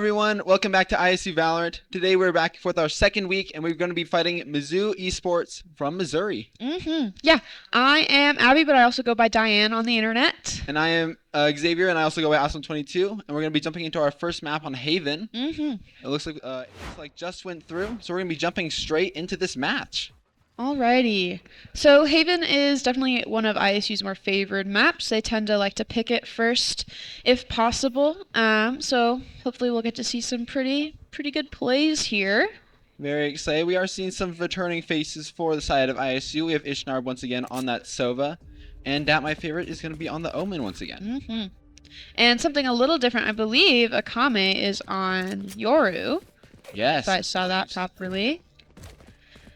everyone, welcome back to ISU Valorant. Today we're back with our second week and we're going to be fighting Mizzou Esports from Missouri. Yeah, I am Abby, but I also go by Diane on the internet. And I am Xavier, and I also go by Awesome22, and we're going to be jumping into our first map on Haven. It looks like just went through, so we're going to be jumping straight into this match. Alrighty. So Haven is definitely one of ISU's more favored maps. They tend to like to pick it first if possible. So hopefully we'll get to see some pretty good plays here. Very excited. We are seeing some returning faces for the side of ISU. We have Ishnarb once again on that Sova. And that, my favorite, is going to be on the Omen once again. And something a little different, I believe Akame is on Yoru. Yes. If I saw that properly.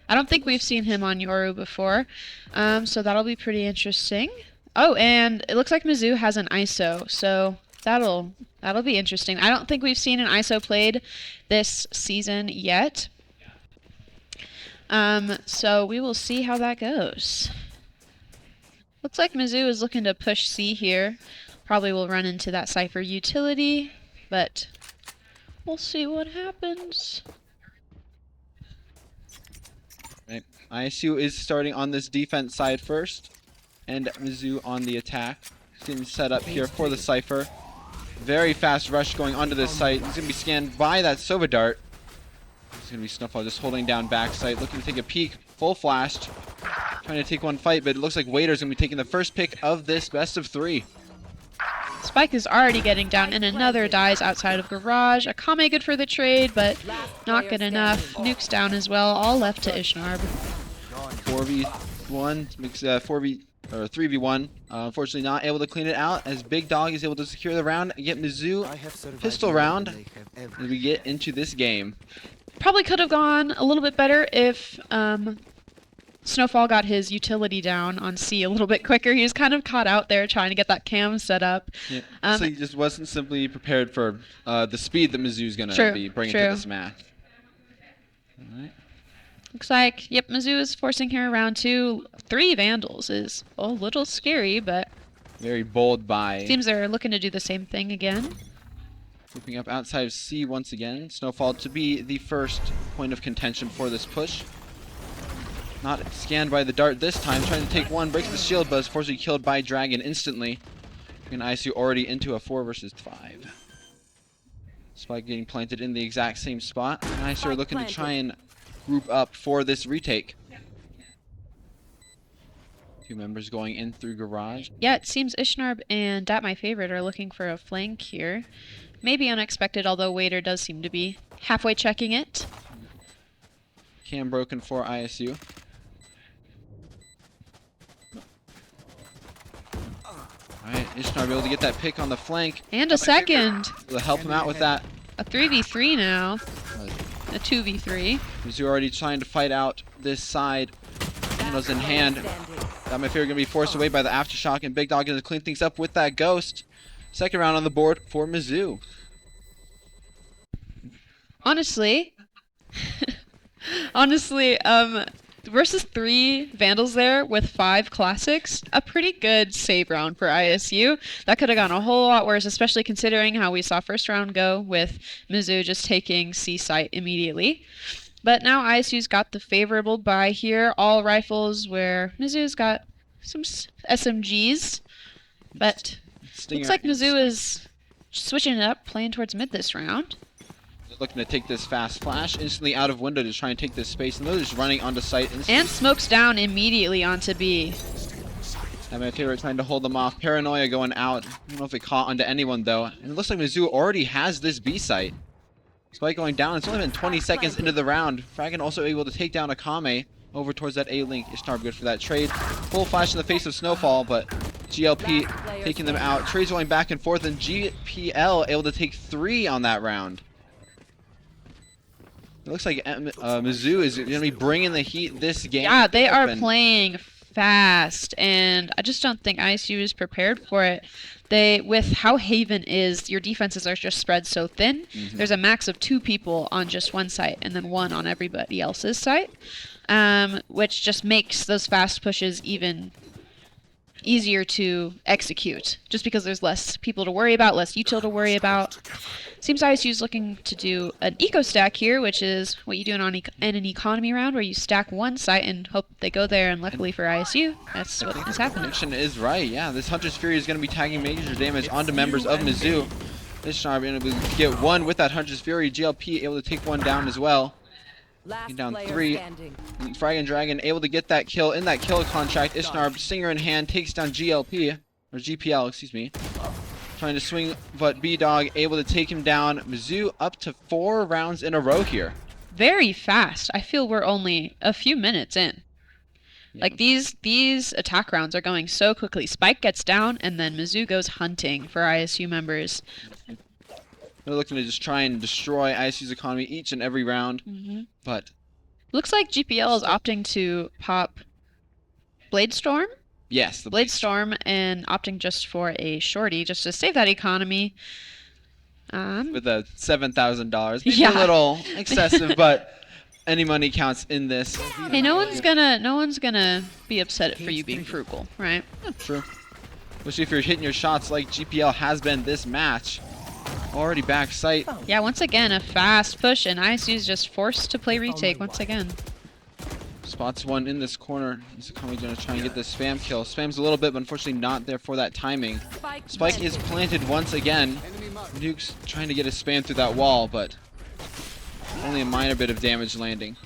I don't think we've seen him on Yoru before, so that'll be pretty interesting. Oh, and it looks like Mizzou has an ISO, so that'll be interesting. I don't think we've seen an ISO played this season yet. So we will see how that goes. Looks like Mizzou is looking to push C here. Probably will run into that Cypher utility, but we'll see what happens. Right. ISU is starting on this defense side first, and Mizzou on the attack. He's getting set up here for the Cypher. Very fast rush going onto this site. He's going to be scanned by that Sova dart. He's going to be Snowfall just holding down backside, looking to take a peek. Full flashed. Trying to take one fight, but it looks like Wader's going to be taking the first pick of this best of 3. Spike is already getting down, and another dies outside of Garage. Akame good for the trade, but not good enough. Nuke's down as well, all left to Ishnarb. 4v1, makes 3v1. Unfortunately not able to clean it out, as Big Dog is able to secure the round and get Mizzou pistol round as we get into this game. Probably could have gone a little bit better if Snowfall got his utility down on C a little bit quicker. He was kind of caught out there trying to get that cam set up. Yeah. So he just wasn't simply prepared for the speed that Mizzou's going to be bringing to this match. All right. Looks like, yep, Mizzou is forcing here around 2. 3 Vandals is a little scary, but very bold buy. Seems they're looking to do the same thing again. Moving up outside of C once again. Snowfall to be the first point of contention for this push. Not scanned by the dart this time, trying to take one, breaks the shield, but is fortunately killed by Dragon instantly. And ISU already into a 4 versus 5. Spike getting planted in the exact same spot. And ISU are looking to try and group up for this retake. 2 members going in through Garage. Yeah, it seems Ishnarb and Dat My Favorite are looking for a flank here. Maybe unexpected, although Wader does seem to be halfway checking it. Cam broken for ISU. Alright, Ishnarb able to get that pick on the flank. And a second. To help him out with that. A 3v3 now. A 2v3. Mizzou already trying to fight out this side. Handles in hand. That My Favorite going to be forced away by the Aftershock, and Big Dog going to clean things up with that Ghost. Second round on the board for Mizzou. Honestly, versus 3 Vandals there with 5 Classics, a pretty good save round for ISU. That could have gone a whole lot worse, especially considering how we saw first round go with Mizzou just taking C site immediately. But now ISU's got the favorable buy here, all rifles, where Mizzou's got some SMGs. But looks like Mizzou is switching it up, playing towards mid this round. Looking to take this fast flash instantly out of window to try and take this space, and they're just running onto site instantly. And smokes down immediately onto B. That My Favorite trying to hold them off. Paranoia going out. I don't know if it caught onto anyone though. And it looks like Mizzou already has this B site. Spike going down. It's only been 20 seconds into the round. Fragan also able to take down Akame over towards that A-Link. Ishnarb good for that trade. Full flash in the face of Snowfall, but GLP taking them out. Trades going back and forth, and GPL able to take 3 on that round. It looks like Mizzou is going to be bringing the heat this game. Yeah, they are playing fast, and I just don't think ISU is prepared for it. With how Haven is, your defenses are just spread so thin. There's a max of 2 people on just one site, and then 1 on everybody else's site, which just makes those fast pushes even easier to execute, just because there's less people to worry about, less util to worry about. Seems ISU's looking to do an eco stack here, which is what you do in an economy round, where you stack one site and hope they go there. And luckily for ISU, that's what is happening. Prediction is right. Yeah, this Hunter's Fury is going to be tagging major damage onto members of Mizzou. This Sharp able to get one with that Hunter's Fury. GLP able to take one down as well. Taking down 3. Frag and Dragon able to get that kill in that kill contract. Ishnarb, Stinger in hand, takes down GLP, or GPL, excuse me. Trying to swing, but B-Dog able to take him down. Mizzou up to 4 rounds in a row here. Very fast. I feel we're only a few minutes in. Yeah. Like these attack rounds are going so quickly. Spike gets down, and then Mizzou goes hunting for ISU members. They're looking to just try and destroy ISU's economy each and every round, but looks like GPL is opting to pop Blade Storm. yes, the Blade Storm, and opting just for a shorty just to save that economy. With a $7,000, maybe Yeah. a little excessive, but any money counts in this. Hey, no one's gonna be upset for you being frugal, right? Yeah, true. Especially if you're hitting your shots like GPL has been this match. Already back sight. Yeah, once again, a fast push, and ISU's just forced to play retake once again. Spots one in this corner. He's going to try and get this spam kill. Spams a little bit, but unfortunately not there for that timing. Spike is planted once again. Nuke's trying to get a spam through that wall, but only a minor bit of damage landing.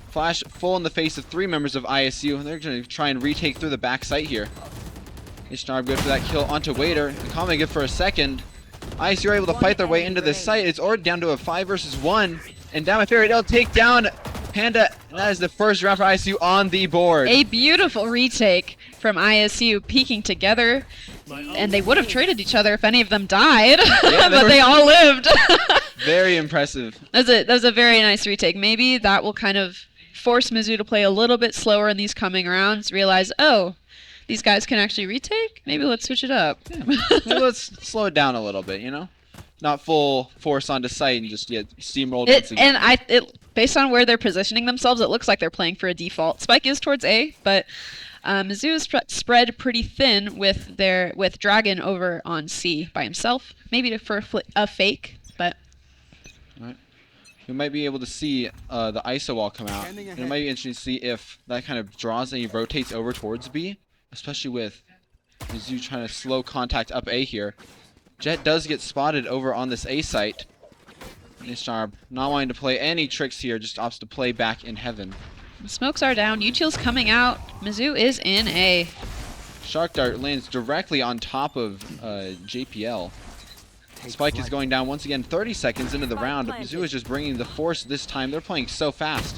Flash full in the face of 3 members of ISU. They're going to try and retake through the back site here. Ishnar good for that kill onto Wader. Akame good for a second. ISU are able to fight their way into this site. It's already down to a 5 versus 1. And down my favorite, they'll take down Panda. And that is the first round for ISU on the board. A beautiful retake from ISU, peeking together. And they would have traded each other if any of them died, Yeah, but they all lived. Very impressive. That was a very nice retake. Maybe that will kind of force Mizzou to play a little bit slower in these coming rounds, realize, oh, these guys can actually retake? Maybe let's switch it up. Yeah. Maybe let's slow it down a little bit, you know? Not full force onto site and just get steamrolled once again. And based on where they're positioning themselves, it looks like they're playing for a default. Spike is towards A, but Mizzou is spread pretty thin with Dragon over on C by himself. Maybe for a fake, but... All right. We might be able to see the ISO wall come out. And it might be interesting to see if that kind of draws and he rotates over towards B. Especially with Mizzou trying to slow contact up A here. Jet does get spotted over on this A site. Nisharb not wanting to play any tricks here, just opts to play back in heaven. The smokes are down. Util's coming out. Mizzou is in A. Shark Dart lands directly on top of JPL. Spike is going down once again 30 seconds into the round. Mizzou is just bringing the force this time. They're playing so fast.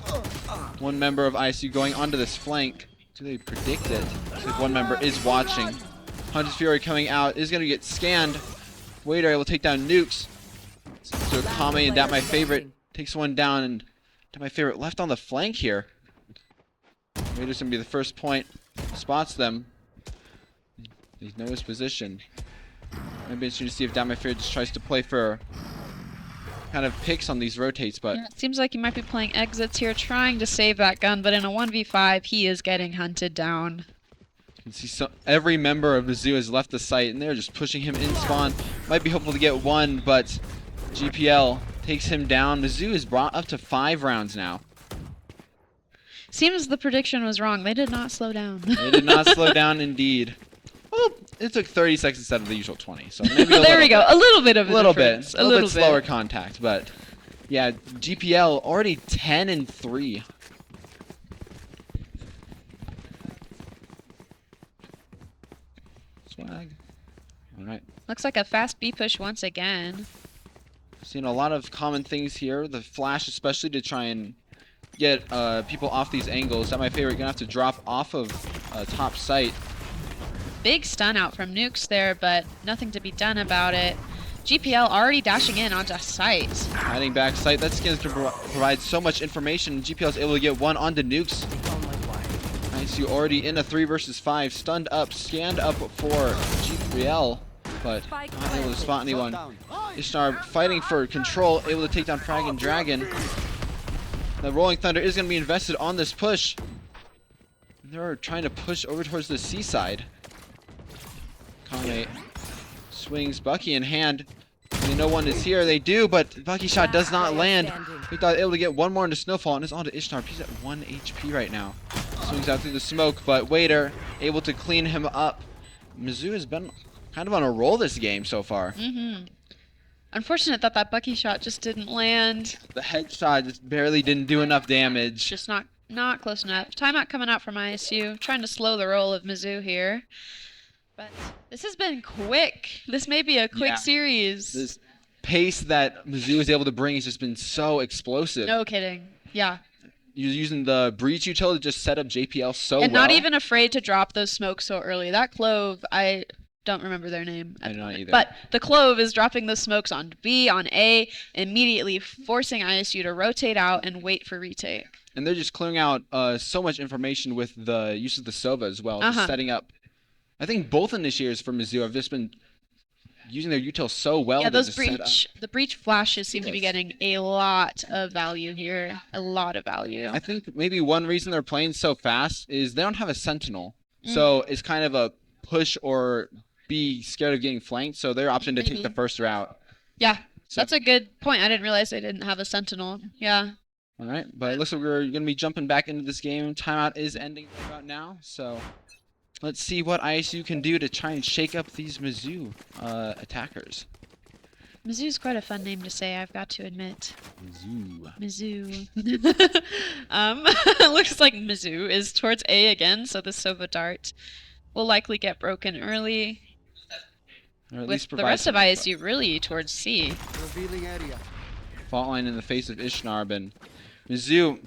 One member of ISU going onto this flank. Do they predict it? Looks like one member is watching. Hunter's Fury coming out is going to get scanned. Wader will take down Nukes. So Akame and That My Favorite takes one down, and That My Favorite left on the flank here. Wader's going to be the first point. Spots them. They know his position. Might be interesting to see if That My Favorite just tries to play for kind of picks on these rotates, but Yeah, it seems like he might be playing exits here, trying to save that gun, but in a 1v5, he is getting hunted down. you can see every member of Mizzou has left the site, and they're just pushing him in spawn. Might be hopeful to get one, but GPL takes him down. Mizzou is brought up to 5 rounds now. Seems the prediction was wrong. They did not slow down. They did not slow down, indeed. Well, it took 30 seconds instead of the usual 20, so maybe a There we go. A little bit of a little bit, difference. a little bit slower contact, but yeah, GPL already 10-3. Swag. All right. Looks like a fast B push once again. Seeing a lot of common things here. The flash, especially to try and get people off these angles. That my favorite. Gonna have to drop off of top site. Big stun out from Nukes there, but nothing to be done about it. GPL already dashing in onto site. Hiding back site. That skin can provide so much information. GPL is able to get one onto Nukes. ISU already in a 3 versus 5. Stunned up, scanned up for GPL, but not able to spot anyone. Ishnar fighting for control, able to take down Frag and Dragon. The Rolling Thunder is going to be invested on this push. They're trying to push over towards the seaside. Kame swings Bucky in hand. They know one is here. They do, but Bucky shot does not land. Big Dog able to get one more into Snowfall, and it's on to Ishnar. He's at 1 HP right now. Swings out through the smoke, but Wader able to clean him up. Mizzou has been kind of on a roll this game so far. Unfortunate that that Bucky shot just didn't land. The headshot just barely didn't do enough damage. Just not close enough. Timeout coming out from ISU. Trying to slow the roll of Mizzou here. But this has been quick. This may be a quick series. This pace that Mizzou is able to bring has just been so explosive. No kidding. Yeah. You're using the breach utility to just set up JPL so And well. not even afraid to drop those smokes so early. That Clove, I don't remember their name. I don't either. But the Clove is dropping those smokes on B, on A, immediately forcing ISU to rotate out and wait for retake. And they're just clearing out so much information with the use of the Sova as well. Just setting up. I think both initiators for Mizzou have just been using their util so well. Yeah, the breach flashes seem to be getting a lot of value here. A lot of value. I think maybe one reason they're playing so fast is they don't have a sentinel. So it's kind of a push or be scared of getting flanked. So their option to take the first route. Yeah, that's a good point. I didn't realize they didn't have a sentinel. Yeah. All right, but it looks like we're going to be jumping back into this game. Timeout is ending about now, so let's see what ISU can do to try and shake up these Mizzou attackers. Mizzou's quite a fun name to say, I've got to admit. Mizzou. Looks like Mizzou is towards A again, so the Sova dart will likely get broken early. Or at with least the rest of ISU really towards C. Revealing area. Fault line in the face of Ishnarb, and Mizzou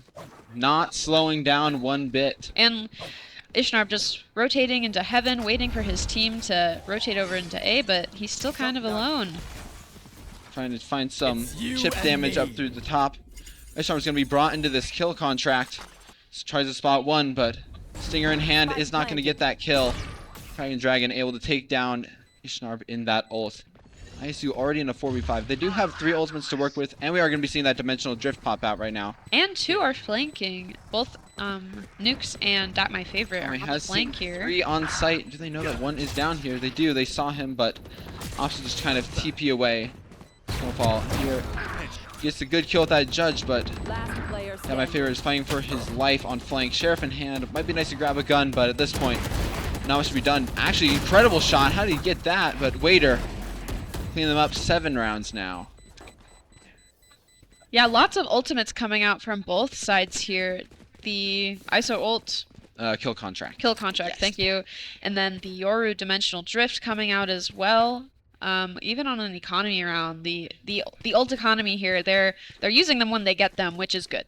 not slowing down one bit. And Ishnarb just rotating into heaven, waiting for his team to rotate over into A, but he's still kind of alone. Trying to find some chip damage up through the top. Ishnarb's going to be brought into this kill contract. Tries to spot one, but Stinger in hand is not going to get that kill. Dragon able to take down Ishnarb in that ult. ISU already in a 4v5. They do have 3 ultimates to work with, and we are going to be seeing that dimensional drift pop out right now. And 2 are flanking. Both Nukes and That My Favorite are on the flank here. 3 on site. Do they know that 1 is down here? They do. They saw him, but Ops just kind of TP away. Snowfall here. Gets a good kill with that judge, but That My Favorite is fighting for his life on flank. Sheriff in hand. It might be nice to grab a gun, but at this point, not much to be done. Actually, incredible shot. How did he get that? But Wader clean them up. 7 rounds now. Yeah, lots of ultimates coming out from both sides here. The ISO ult. Kill contract. Kill contract, thank you. And then the Yoru dimensional drift coming out as well. Even on an economy round, the ult economy here, they're using them when they get them, which is good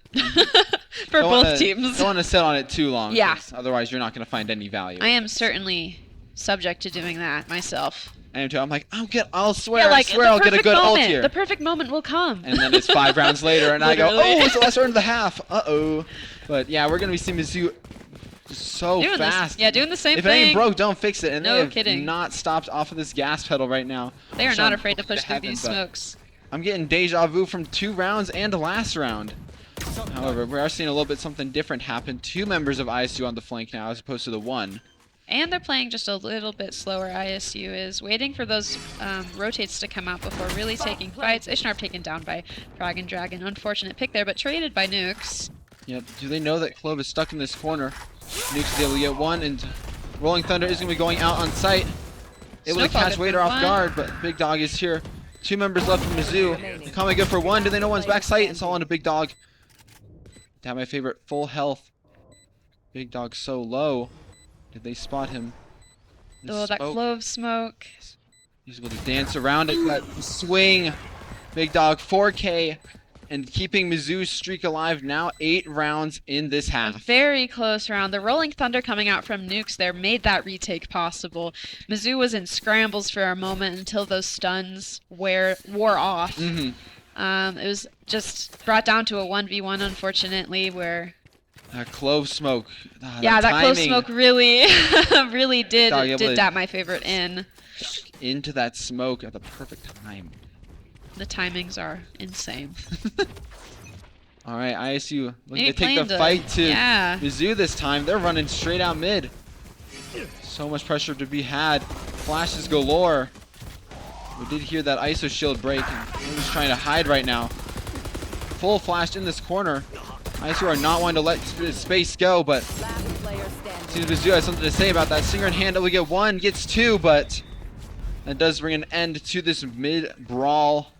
for both teams. Don't want to sit on it too long. Yeah. Otherwise, you're not going to find any value. I am certainly subject to doing that myself. I am too. I'm like, I'll swear, Yeah, like, I swear I'll get a good ult here. The perfect moment will come. And then it's 5 rounds later, and I go, Literally. oh, it's the last round of the half. Uh-oh. But yeah, we're going to be seeing Mizzou just so doing fast. Yeah, doing the same if thing. it ain't broke, don't fix it. And No they have kidding. not stopped off of this gas pedal right now. They are Sean not afraid to push through heaven, these but smokes. I'm getting deja vu from 2 rounds and the last round. However, we are seeing a little bit something different happen. 2 members of ISU on the flank now as opposed to the 1. And they're playing just a little bit slower. ISU is waiting for those rotates to come out before really taking fights. Ishnarb taken down by Dragon. Unfortunate pick there, but traded by Nukes. Yep. Do they know that Clove is stuck in this corner? Nukes is able to get one, and Rolling Thunder is going to be going out on site. Able to catch Wader off guard, but Big Dog is here. 2 members left from Mizzou. Coming good for 1. Do they know one's back site? It's all on a Big Dog. That My Favorite, full health. Big Dog so low. Did they spot him? Oh, that Clove smoke. He's able to dance around it. That swing. Big Dog 4K. And keeping Mizzou's streak alive now. 8 rounds in this half. A very close round. The Rolling Thunder coming out from Nukes there made that retake possible. Mizzou was in scrambles for a moment until those stuns wore off. It was just brought down to a 1v1, unfortunately, where... That Clove smoke. Yeah, that Clove smoke really, really did Dog, That My Favorite in. Into that smoke at the perfect time. The timings are insane. All right, ISU looking Maybe to take the fight to yeah. Mizzou this time. They're running straight out mid. So much pressure to be had. Flashes galore. We did hear that ISO shield break, and we're just trying to hide right now. Full flash in this corner. ISO are not wanting to let space go, but seems Mizzou has something to say about that. Singer in hand, we get one, gets two, but that does bring an end to this mid-brawl.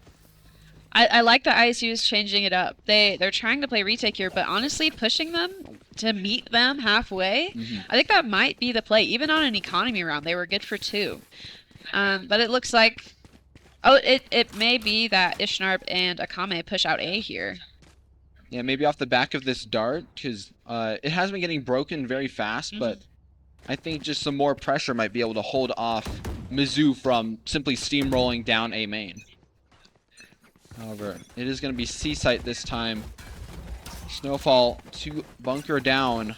I like that ISU is changing it up. They're trying to play retake here, but honestly, pushing them to meet them halfway, I think that might be the play. Even on an economy round, they were good for 2. But it looks like, it may be that Ishnarp and Akame push out A here. Yeah, maybe off the back of this dart, because it has been getting broken very fast, but I think just some more pressure might be able to hold off Mizzou from simply steamrolling down A main. However, it is going to be C site this time. Snowfall to bunker down.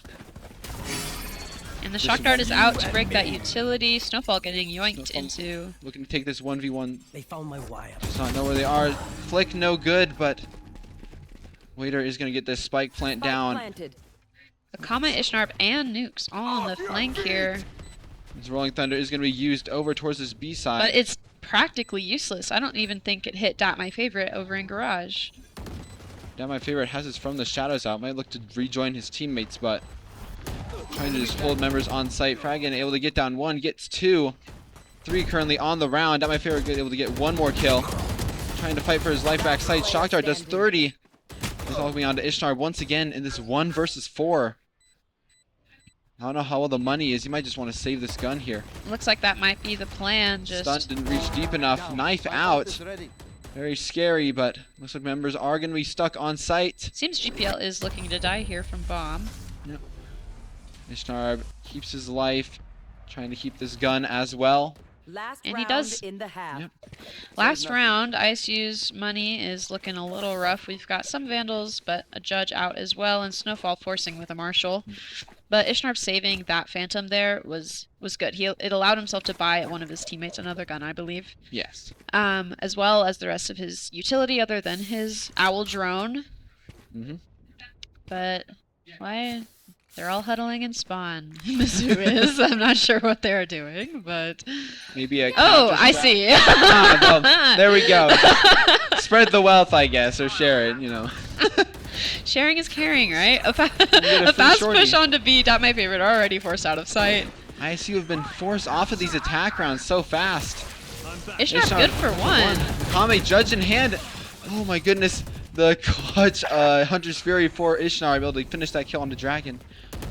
And the shock dart is out to break that utility. Snowfall getting yoinked into. Looking to take this 1v1. They found my wire. Does not know where they are. Flick no good, but Waiter is going to get this spike plant down. Akama, Ishnarp, and Nukes all on the flank here. This Rolling Thunder is going to be used over towards this B side. But it's practically useless. I don't even think it hit Dot My Favorite over in Garage. Dot My Favorite has his From the Shadows out. Might look to rejoin his teammates, but trying to just hold members on site. Fragan able to get down 1, gets 2. 3 currently on the round. Dot My Favorite able to get 1 more kill. Trying to fight for his life back site. Shock Dart does 30. He's all going on to Ishnar once again in this 1 versus 4. I don't know how well the money is. He might just want to save this gun here. Looks like that might be the plan. Stun didn't reach deep enough. Knife out. Very scary, but looks like members are going to be stuck on site. Seems GPL is looking to die here from bomb. Yep. Ishnar keeps his life, trying to keep this gun as well. And he does. In the half. Yep. Last round, ISU's money is looking a little rough. We've got some Vandals, but a Judge out as well, and Snowfall forcing with a Marshal. But Ishnarp saving that Phantom there was good. It allowed himself to buy one of his teammates another gun, I believe. Yes. As well as the rest of his utility other than his Owl Drone. But why? They're all huddling in spawn. Mizzou is. I'm not sure what they're doing, but Maybe a oh, I see. well, there we go. Spread the wealth, I guess, or share it, you know. Sharing is caring, right? A free fast shorty. push onto B. Dot My Favorite already forced out of sight. ISU have been forced off of these attack rounds so fast. Ishnarp good for 1. Kame Judge in hand. Oh my goodness. The clutch Hunter's Fury for Ishnar able to finish that kill on the Dragon.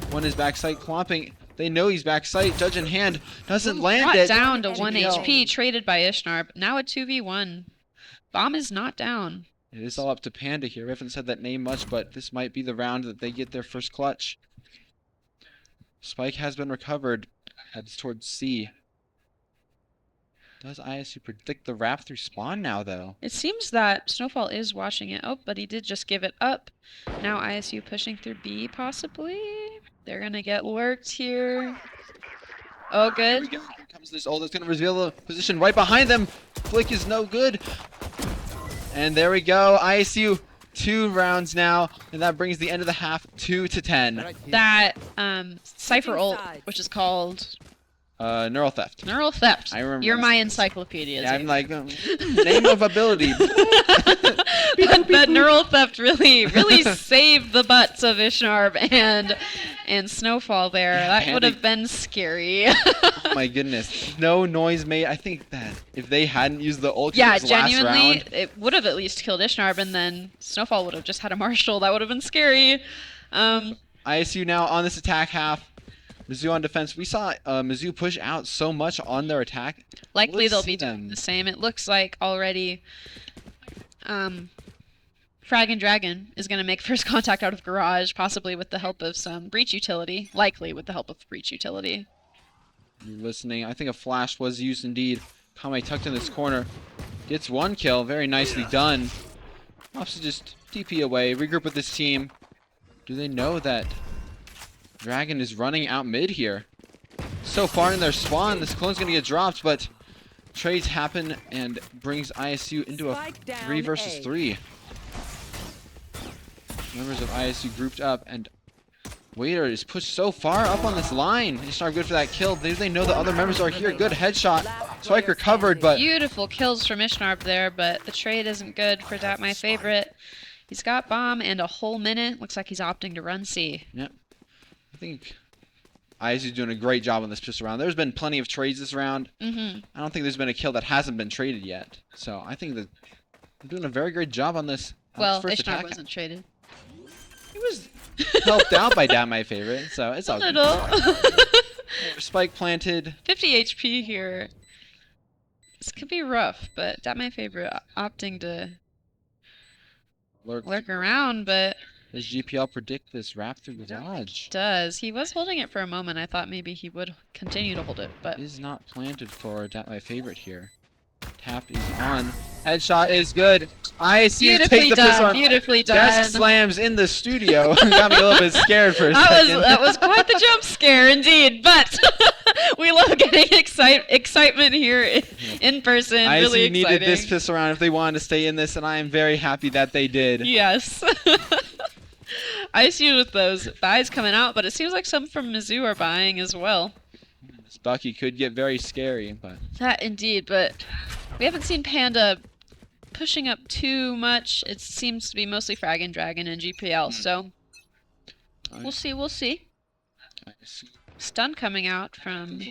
One is backside clomping. They know he's backside. Judge in hand doesn't land Brought it. down to 1 GPL. HP, traded by Ishnarp. Now a 2v1. Bomb is not down. It is all up to Panda here. We haven't said that name much, but this might be the round that they get their first clutch. Spike has been recovered. Heads towards C. Does ISU predict the wrap through spawn now, though? It seems that Snowfall is watching it. Oh, but he did just give it up. Now ISU pushing through B, possibly. They're going to get lurked here. Oh, Here good. we go. Here comes this ult that's going to reveal the position right behind them. Flick is no good. And there we go. ISU 2 rounds now, and that brings the end of the half 2-10. That Cypher ult, which is called Neural Theft. Neural Theft. I remember You're this. my encyclopedia. Yeah, I'm Zane. like, name of ability. That Neural Theft really saved the butts of Ishnarp and Snowfall there. Yeah, That would have been scary. Oh my goodness. No noise made. I think that if they hadn't used the ult Yeah, last genuinely, round, it would have at least killed Ishnarp, and then Snowfall would have just had a Marshal. That would have been scary. ISU now on this attack half. Mizzou on defense. We saw Mizzou push out so much on their attack. Likely Let's they'll see be doing them. the same. It looks like already Frag and Dragon is going to make first contact out of Garage, possibly with the help of some Breach utility. Likely with the help of Breach utility. You're listening. I think a flash was used indeed. Kame tucked in this corner. Gets 1 kill. Very nicely done. Opts to just TP away. Regroup with this team. Do they know that Dragon is running out mid here? So far in their spawn, this clone's going to get dropped, but trades happen and brings ISU into a Spike down 3 versus A. 3. Members of ISU grouped up, and Waiter is pushed so far up on this line. Ishnar good for that kill. They know the other members are here. Good headshot. Spike recovered, but Beautiful kills from Ishnarb there, but the trade isn't good for that my favorite. He's got bomb and a whole minute. Looks like he's opting to run C. Yep. I think ISU's doing a great job on this pistol round. There's been plenty of trades this round. I don't think there's been a kill that hasn't been traded yet. So I think that they're doing a very great job on this. Well, first Ishnarb attack. wasn't traded. He was helped out by my favorite, so it's all A good. little. Spike planted. 50 HP here. This could be rough, but that my favorite opting to lurk around, but Does GPL predict this wrap through the dodge? does. He was holding it for a moment. I thought maybe he would continue to hold it, but Is not planted for my favorite here. Tap is on. Headshot is good. ISU beautifully take the pistol. done. Beautifully done. Desk slams in the studio. Got me a little bit scared for a second. That was quite the jump scare indeed, but we love getting excitement here in person. ISU Really needed exciting. this pistol round if they wanted to stay in this, and I am very happy that they did. Yes. ISU with those buys coming out, but it seems like some from Mizzou are buying as well. This Bucky could get very scary, but That indeed, but we haven't seen Panda pushing up too much. It seems to be mostly Frag and Dragon and GPL, so we'll see, we'll see. ISU Stun coming out from...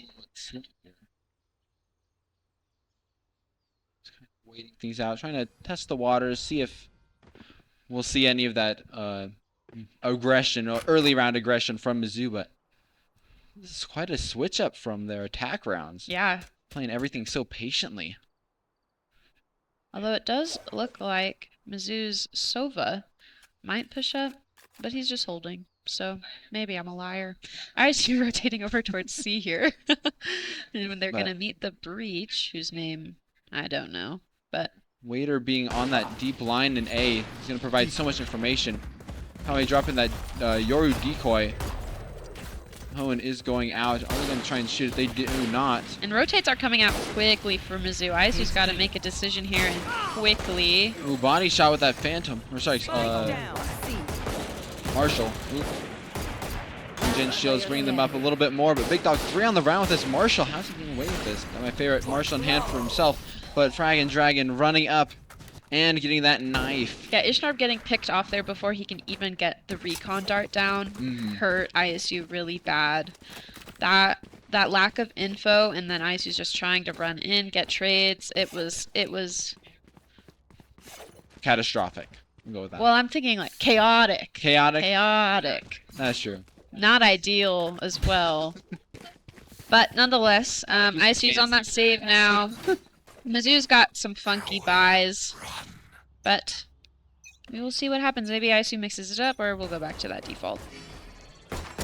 waiting things out, trying to test the waters, see if we'll see any of that aggression or early round aggression from Mizzou, but this is quite a switch up from their attack rounds. Yeah, Playing everything so patiently. although it does look like Mizzou's Sova might push up, but he's just holding. So maybe I'm a liar. I see rotating over towards C here. And when they're But- going to meet the Breach, whose name I don't know. But Waiter being on that deep line in A is going to provide so much information. Probably dropping that Yoru decoy. Hoenn is going out. Are they going to try and shoot it? They do not. and rotates are coming out quickly for Mizzou. ISU's got to make a decision here and quickly. Ooh, body shot with that Phantom. Or sorry, Marshall. Ooh. Gen Shields bringing them up a little bit more, but Big Dog 3 on the round with this Marshall. How's he getting away with this? Got my favorite Marshall in hand for himself, but Frag and Dragon running up and getting that knife. Yeah, Ishnarb getting picked off there before he can even get the recon dart down hurt ISU really bad. That lack of info, and then ISU's just trying to run in, get trades. It was Catastrophic. We'll go with that. well, I'm thinking like chaotic. Chaotic? Chaotic. That's true. Not ideal as well. But nonetheless, ISU's on that save now. Mizzou's got some funky buys, but we will see what happens. Maybe ISU mixes it up, or we'll go back to that default.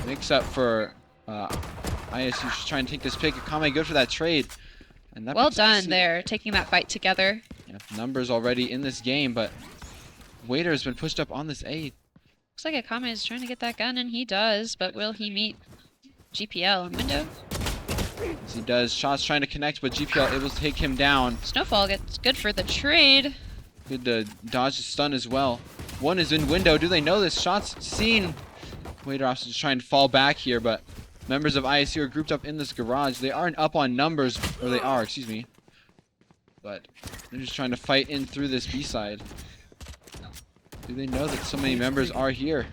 Mix up for ISU just trying to take this pick. Akame good for that trade. And that Well puts us done there, taking that fight together. Yeah, numbers already in this game, but Waiter has been pushed up on this A. Looks like Akame is trying to get that gun, and he does, but will he meet GPL in window? As he does. Shots trying to connect, but GPL able to take him down. Snowfall gets good for the trade. Good to dodge the stun as well. One is in window. Do they know this? Shots seen. Waiter also just trying to fall back here, but members of ISU are grouped up in this garage. They aren't up on numbers, or they are, excuse me. But they're just trying to fight in through this B side. Do they know that so many members are here?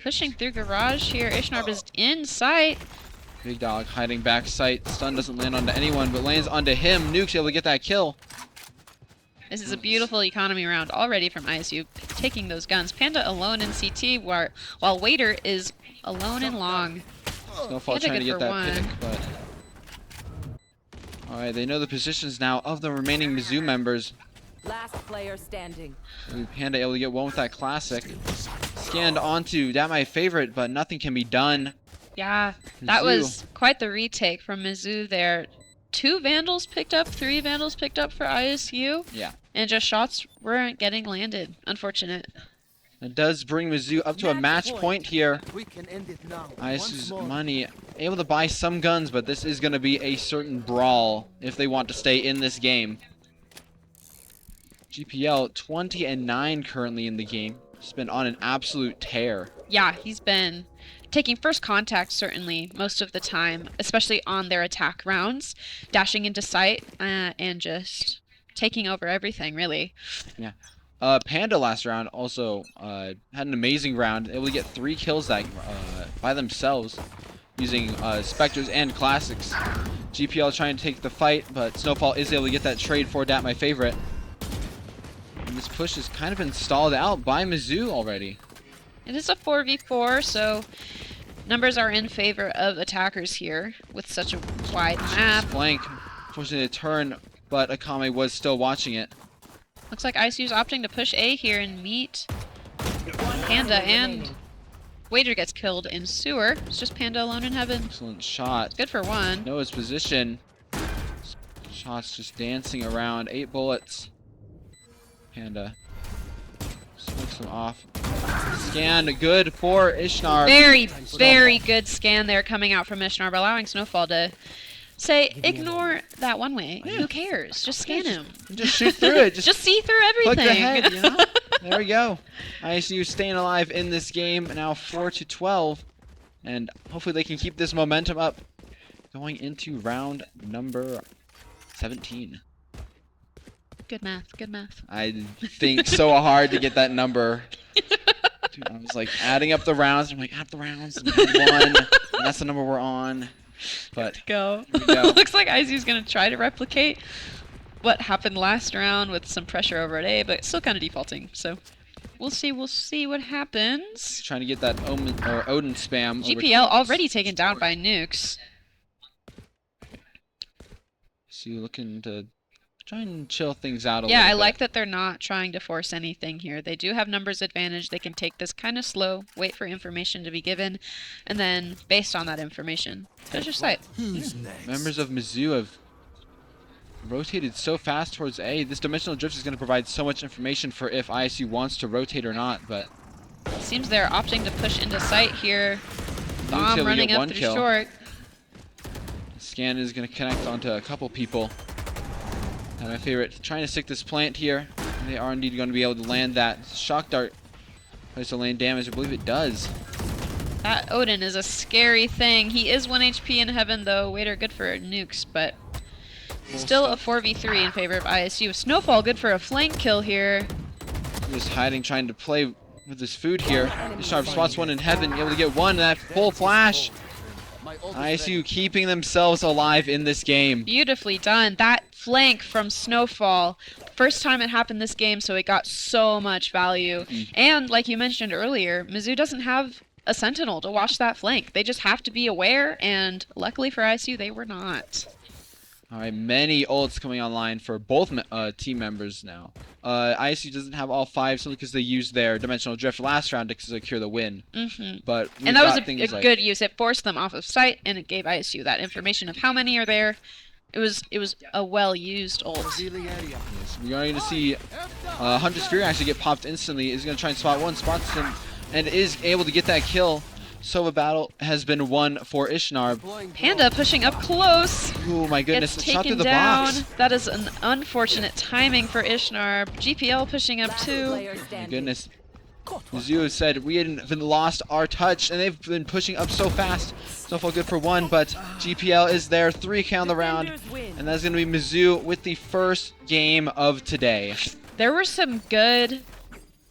Pushing through garage here. Ishnarb is in sight. Big Dog hiding back sight. Stun doesn't land onto anyone, but lands onto him. Nuke's able to get that kill. This is a beautiful economy round already from ISU, taking those guns. Panda alone in CT, while Waiter is alone in long. Snowfall Panda trying to good get for that pick, one. but... Alright, they know the positions now of the remaining Mizzou members. Last player standing. Ooh, Panda able to get one with that classic. Scanned onto that my favorite, but nothing can be done. Yeah, that Mizzou. was quite the retake from Mizzou there. 2 Vandals picked up, 3 Vandals picked up for ISU. Yeah. And just shots weren't getting landed. Unfortunate. It does bring Mizzou up to a match point here. We can end it now. ISU's money able to buy some guns, but this is going to be a certain brawl if they want to stay in this game. GPL 20-9 currently in the game. He's been on an absolute tear. Yeah, he's been taking first contact certainly most of the time, especially on their attack rounds, dashing into sight and just taking over everything, really. Yeah. Panda last round also had an amazing round, able to get 3 kills that by themselves using Spectres and Classics. GPL trying to take the fight, but Snowfall is able to get that trade for Dat, my favorite. And this push has kind of been stalled out by Mizzou already. It is a 4v4, so numbers are in favor of attackers here with such a wide map. Flank, forcing a turn, but Akame was still watching it. Looks like ICU's opting to push A here and meet Panda, and Wager gets killed in sewer. It's just Panda alone in heaven. Excellent shot. Good for one. Noah's position. Shots just dancing around. 8 bullets. Panda smokes them off. Scan good for Ishnar. Very good scan there coming out from Ishnar, allowing Snowfall to say, ignore that one way. Yeah. Who cares? Just scan him. Just shoot through it. Just see through everything. Click the head, you know? There we go. ISU staying alive in this game, now 4-12. And hopefully they can keep this momentum up going into round number 17. Good math, good math. I think so hard to get that number. Dude, I was like adding up the rounds. I'm like, add the rounds. And 1. And that's the number we're on. But Go. here we go. Looks like IZU's going to try to replicate what happened last round with some pressure over at A, but still kind of defaulting. So we'll see what happens. Trying to get that Odin spam. GPL already taken down by nukes. So you looking to try and chill things out a Yeah, little I bit. like that they're not trying to force anything here. They do have numbers advantage. They can take this kind of slow, wait for information to be given, and then based on that information, finish your sight. Who's next? Members of Mizzou have rotated so fast towards A. This dimensional drift is going to provide so much information for if ISU wants to rotate or not, but Seems they're opting to push into sight here. Bomb Utility running at up 1 through kill. short. Scan is going to connect onto a couple people. And my favorite, trying to stick this plant here. They are indeed going to be able to land that shock dart. Tries to land damage. I believe it does. That Odin is a scary thing. He is 1 HP in heaven, though. Waiter good for nukes, but still a 4v3 in favor of ISU. Snowfall good for a flank kill here. Just hiding, trying to play with his food here. Sharp spots 1 in heaven, able to get 1. That full flash. ISU keeping themselves alive in this game. Beautifully done. That flank from Snowfall. First time it happened this game, so it got so much value. And like you mentioned earlier, Mizzou doesn't have a sentinel to watch that flank. They just have to be aware, and luckily for ISU, they were not. All right, many ults coming online for both team members now. ISU doesn't have all 5 simply because they used their dimensional drift last round to secure the win. But And that was a good use. It forced them off of sight, and it gave ISU that information of how many are there. It was a well-used ult. Yes, we're going to see Hunter's Fury actually get popped instantly. Is going to try and spot 1, spots him, and is able to get that kill. So a battle has been won for Ishnar. Panda pushing up close. Oh my goodness, Gets shot through taken the down. box. That is an unfortunate timing for Ishnar. GPL pushing up Last too. player My standing. goodness. Mizzou said we hadn't been lost our touch, and they've been pushing up so fast. Snowfall good for 1, but GPL is there. 3K on the round, Defenders win. and that's going to be Mizzou with the first game of today. There were some good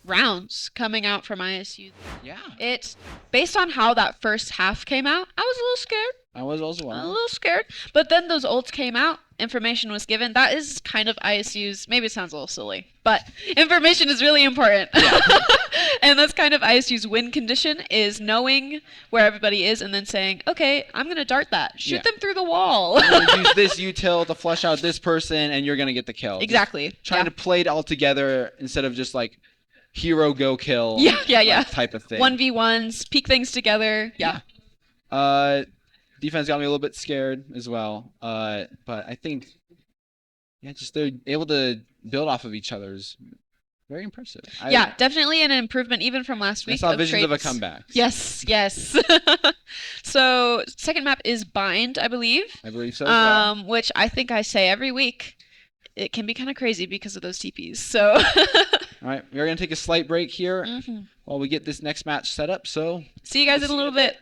rounds coming out from ISU. Yeah, It's based on how that first half came out. I was a little scared. I was also A one. little scared. But then those ults came out. Information was given. That is kind of ISU's, maybe it sounds a little silly, but information is really important. And that's kind of ISU's win condition, is knowing where everybody is and then saying, okay, I'm going to dart that. Shoot Yeah. them through the wall. I'm gonna use this util to flush out this person, and you're going to get the kill. Exactly. Trying to play it all together instead of just like hero go kill Yeah. like, type of thing. 1v1s, peek things together. Yeah. Defense got me a little bit scared as well. But I think, yeah, just they're able to build off of each other's very impressive. Yeah, definitely an improvement even from last I week. saw visions of a traits. comeback. Yes. So second map is Bind, I believe. I believe so as well. Which I think I say every week. It can be kind of crazy because of those TPs. So All right, we're going to take a slight break here Mhm. while we get this next match set up. So See you guys in a little bit.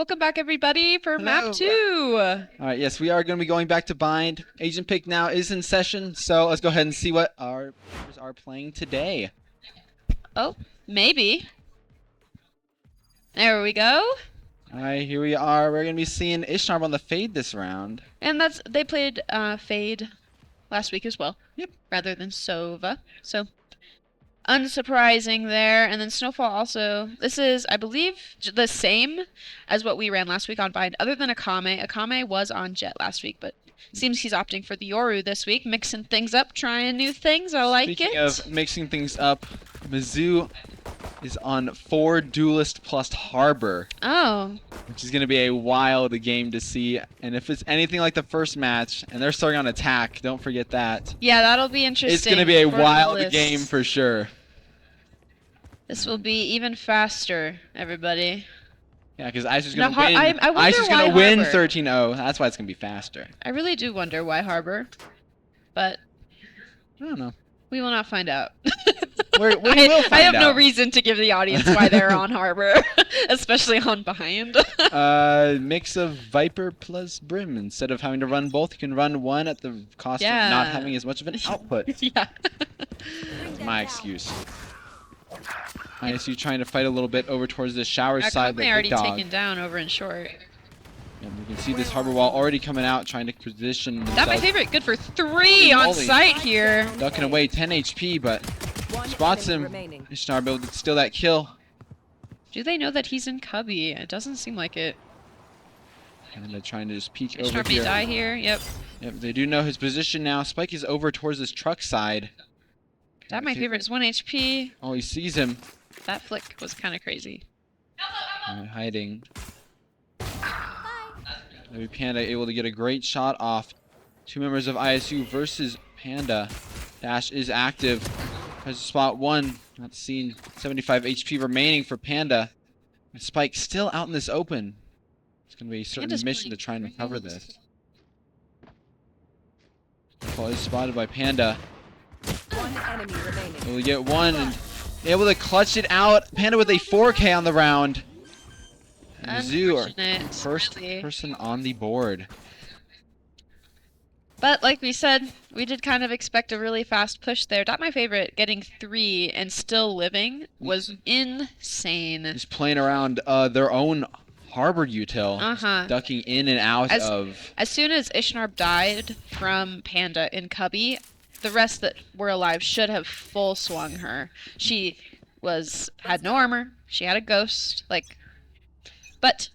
Welcome back, everybody, for Hello. map 2. All right, yes, we are going to be going back to bind. Agent pick now is in session, so let's go ahead and see what our players are playing today. Oh, maybe. There we go. All right, here we are. We're going to be seeing Ishnarb on the fade this round. And they played Fade last week as well. Yep. Rather than Sova. So, unsurprising there. And then Snowfall also. This is, I believe, the same as what we ran last week on Bind, other than Akame. Akame was on Jet last week, but seems he's opting for the Yoru this week, mixing things up, trying new things. I like Speaking it. of mixing things up, Mizzou is on 4 Duelist plus Harbor, Oh, which is going to be a wild game to see. And if it's anything like the first match, and they're starting on attack, don't forget that. yeah, that'll be interesting. It's going to be a for the wild list. game for sure. This will be even faster, everybody. Yeah, because Ice is Now, going to win. I wonder Ice is why going to win Harbor. 13-0. That's why it's going to be faster. I really do wonder why Harbor, but I don't know. we will not find out. We will I find have no out. reason to give the audience why they're on Harbor, especially on Behind. Mix of Viper plus Brim. Instead of having to run both, you can run one at the cost of not Yeah. having as much of an output. Yeah. That's my excuse. ISU trying to fight a little bit over towards the shower side. Akame already taken down over in short. And we can see this Harbor Wall already coming out, trying to position That my themselves. favorite. Good for 3 on Holy. site here. Ducking away, 10 HP, but One spots enemy him. remaining. Ishnarb able to steal that kill. Do they know that he's in Cubby? It doesn't seem like it. And they're trying to just peek over Ishnar may here. die here. Yep. Yep, they do know his position now. Spike is over towards this truck side. That my favorite is 1 HP. Oh, he sees him. That flick was kind of crazy. Hiding. Maybe Panda able to get a great shot off. 2 members of ISU versus Panda. Dash is active. Tries to spot one. Not seen. 75 HP remaining for Panda. And Spike still out in this open. It's going to be a certain Panda's mission playing to try and recover great. this. Ball is spotted by Panda. One enemy remaining. Able to get one and able to clutch it out. Panda with a 4K on the round. And Mizzou are Unfortunate, first really. person on the board. But like we said, we did kind of expect a really fast push there. Not my favorite, getting 3 and still living was insane. Just playing around their own harbor util. Uh-huh. Ducking in and out As- of. As soon as Ishnarb died from Panda in Cubby, the rest that were alive should have full swung her. She had no armor. She had a ghost. But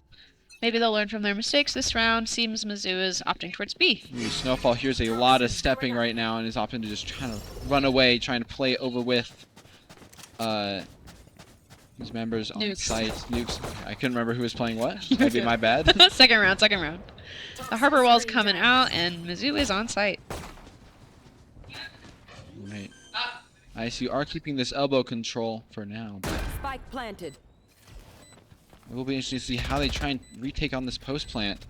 maybe they'll learn from their mistakes this round. Seems Mizzou is opting towards B. Ooh, Snowfall hears a lot of stepping right now and is opting to just trying to run away, trying to play over with these members on Nukes. site. Nukes. I couldn't remember who was playing what. That'd be my bad. Second round. The harbor wall's coming out, and Mizzou is on site. Right. ISU are keeping this elbow control for now, but Spike planted. it will be interesting to see how they try and retake on this post plant.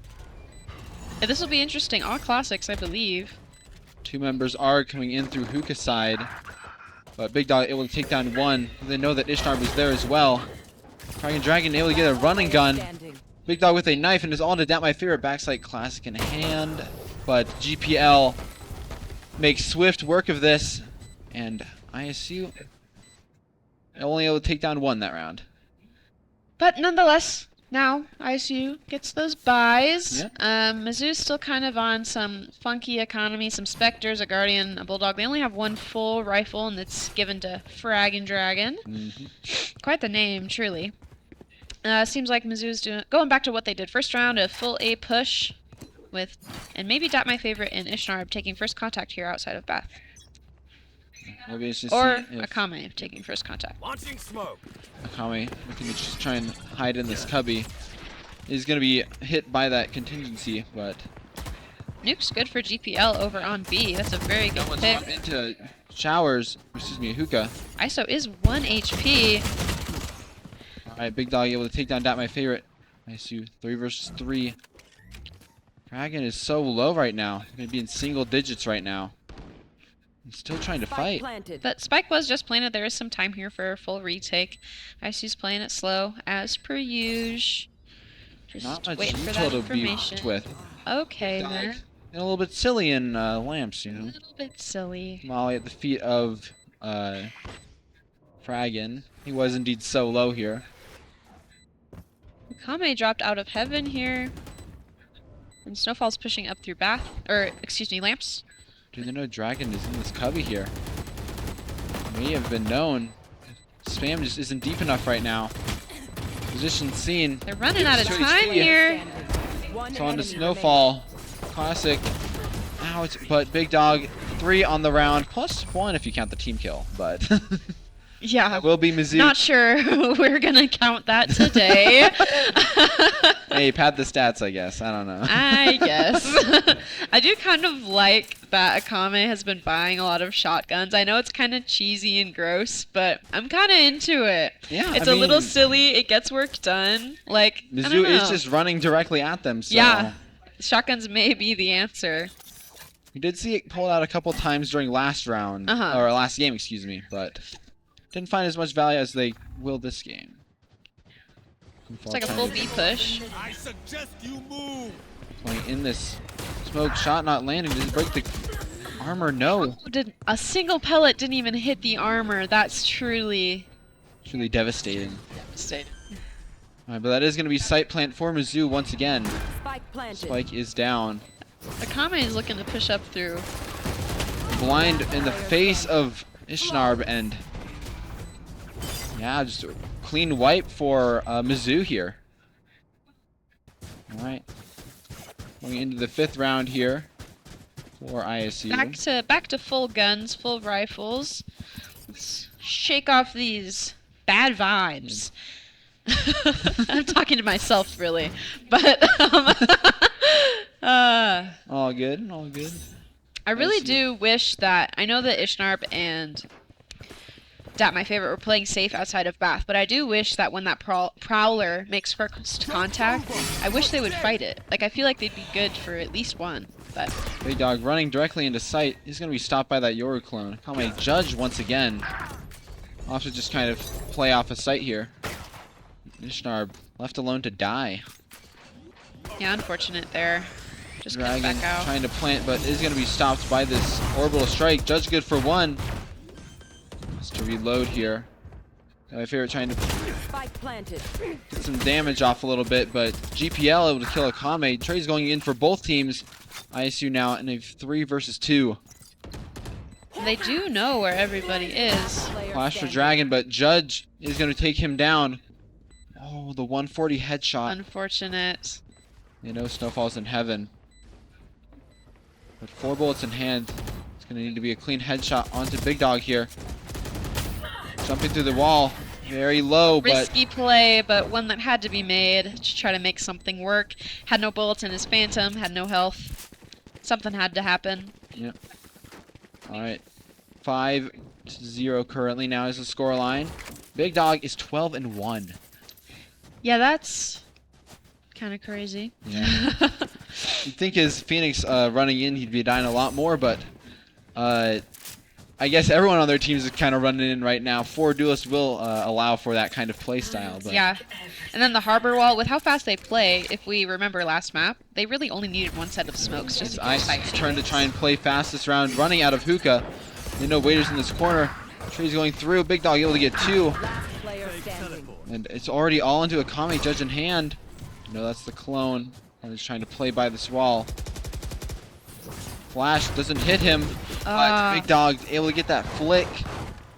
Yeah, this will be interesting. All classics, I believe. 2 members are coming in through Hookah side, but Big Dog able to take down one. They know that Ishnarb is there as well. Dragon able to get a running gun. Standing. Big Dog with a knife and is all to that my favorite backside classic in hand, but GPL makes swift work of this, and ISU only able to take down one that round. But nonetheless, now ISU gets those buys. Yeah. Mizzou's still kind of on some funky economy, some Spectres, a Guardian, a Bulldog. They only have 1 full rifle, and it's given to Frag and Dragon. Quite the name, truly. Seems like Mizzou's going back to what they did first round, a full A push with, and maybe my favorite in Ishnarb taking first contact here outside of Bath. We'll be interested to Or see if Akame taking first contact. Launching smoke. Akame looking to just try and hide in this cubby is going to be hit by that contingency, but Nuke's good for GPL over on B. That's a very good no one's pick. up into showers. Excuse me, Hookah. ISO is 1 HP. All right, Big Dog able to take down my favorite. ISU 3 versus 3. Dragon is so low right now. He's going to be in single digits right now. He's still trying to Spike fight. planted. But Spike was just playing it. There is some time here for a full retake. ISU's playing it slow, as per usual. Just Not much wait for that util to be information. worked with. Okay, Dive. then. And a little bit silly in lamps, you A know. little bit silly. Molly at the feet of Fragan. He was indeed so low here. Kame dropped out of heaven here. And Snowfall's pushing up through lamps. Dude, they know Dragon is in this cubby here. May have been known. Spam just isn't deep enough right now. Position seen. They're running out of Two time HP. here. One So on to enemy Snowfall. Classic. Ouch, but Big Dog, 3 on the round, plus 1 if you count the team kill, but Yeah. that will be Mizzou. Not sure we're gonna count that today. Hey, pad the stats, I guess. I don't know. I guess. I do kind of like that Akame has been buying a lot of shotguns. I know it's kind of cheesy and gross, but I'm kind of into it. Yeah, It's I a little mean, silly. It gets work done. Like, I don't Mizzou know. is just running directly at them, so. Yeah. Shotguns may be the answer. We did see it pulled out a couple times during last round, or last game, excuse me, but didn't find as much value as they will this game. It's like a full B push. I suggest you move. Playing in this smoke shot not landing. Does it break the armor? No. A single pellet didn't even hit the armor. That's truly Truly devastating. devastating. Alright, but that is going to be site plant for Mizzou once again. Spike planted. Spike is down. Akame is looking to push up through. Blind in the face of Ishnarb, and yeah, just a clean wipe for Mizzou here. Alright. Going into the 5th round here for ISU. Back to full guns, full rifles. Let's shake off these bad vibes. I'm talking to myself, really, but All good, all good. I really ISU. do wish that I know that Ishnarp and Dat, my favorite, were playing safe outside of Bath, but I do wish that when that prowler makes first contact, I wish they would fight it. Like, I feel like they'd be good for at least one, but Big Dog running directly into sight. He's going to be stopped by that Yoru clone. Kame judge once again. I'll have to just kind of play off a sight here. Ishnarb left alone to die. yeah, unfortunate there. Just cut Dragon back out. trying to plant, but is going to be stopped by this orbital strike. Judge good for 1. Has to reload here. My favorite trying to Spike planted. get some damage off a little bit, but GPL able to kill Akame. Trey's going in for both teams. ISU now in a 3 versus 2. They do know where everybody is. Player Flash for standing. Dragon, but Judge is going to take him down. Oh, the 140 headshot. Unfortunate. You know Snowfall's in heaven. With 4 bullets in hand, it's going to need to be a clean headshot onto Big Dog here. Jumping through the wall. Very low, but Risky play, but one that had to be made to try to make something work. Had no bullets in his phantom, had no health. Something had to happen. Yep. Alright. 5-0 currently now is the score line. Big Dog is 12-1. Yeah, that's kind of crazy. Yeah. You'd think his Phoenix running in, he'd be dying a lot more, but I guess everyone on their teams is kind of running in right now. 4 duelists will allow for that kind of play style. But Yeah. And then the harbor wall, with how fast they play, if we remember last map, they really only needed 1 set of smokes just It's to get by Ice trying to anyways. try and play fast this round, running out of hookah. They know waiters in this corner. Tree's going through. Big Dog able to get 2. Last player standing. And it's already all into Akame, Judge in hand. No, that's the clone. I'm just trying to play by this wall. Flash doesn't hit him, but Big Dog able to get that flick.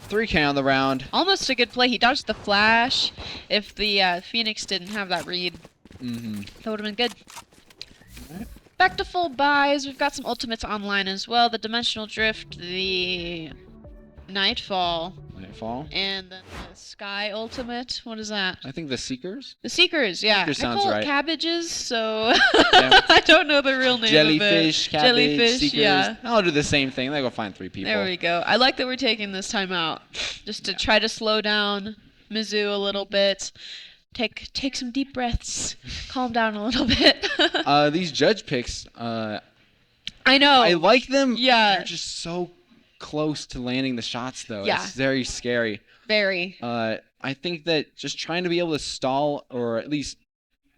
3K on the round. Almost a good play. He dodged the flash. If the Phoenix didn't have that read, that would have been good. Back to full buys. We've got some ultimates online as well. The Dimensional Drift, the Nightfall, Nightfall. and then the Sky Ultimate. What is that? I think the Seekers. The Seekers, yeah. Seekers I sounds call right. it cabbages, so Yeah. I don't know the real name Jellyfish, of it. cabbage, Jellyfish, Seekers. yeah. I'll do the same thing. They go find 3 people. There we go. I like that we're taking this time out just to try to slow down Mizzou a little bit. Take some deep breaths. Calm down a little bit. These judge picks, I know. I like them. Yeah. They're just so close to landing the shots, though. Yeah. It's very scary. Very. I think that just trying to be able to stall or at least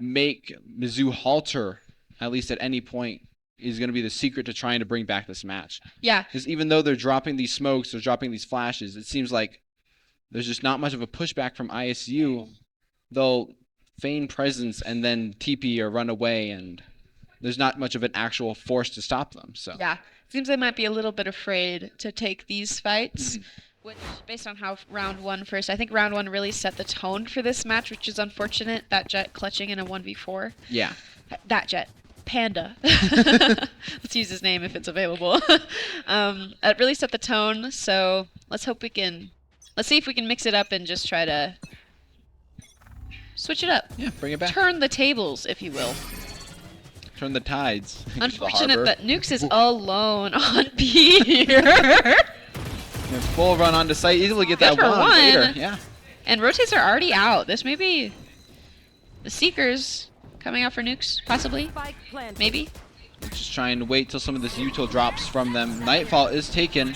make Mizzou halter, at least at any point, is going to be the secret to trying to bring back this match. Yeah. Because even though they're dropping these smokes, they're dropping these flashes, it seems like there's just not much of a pushback from ISU. They'll feign presence and then TP or run away, and there's not much of an actual force to stop them. So Yeah. Seems they might be a little bit afraid to take these fights, which, based on how round one first, I think round one really set the tone for this match, which is unfortunate. That Jet clutching in a 1v4. yeah. That Jet. Panda. Let's use his name if it's available. It really set the tone, so let's see if we can mix it up and just try to switch it up. Yeah, bring it back. Turn the tables, if you will. Turn the tides. Unfortunate that Nukes is alone on B here. Yeah, full run onto site, easily get that Good for one. one. Later. Yeah. And rotates are already out. This may be the Seekers coming out for Nukes, possibly. Spike planted. Maybe. Just trying to wait till some of this util drops from them. Nightfall is taken.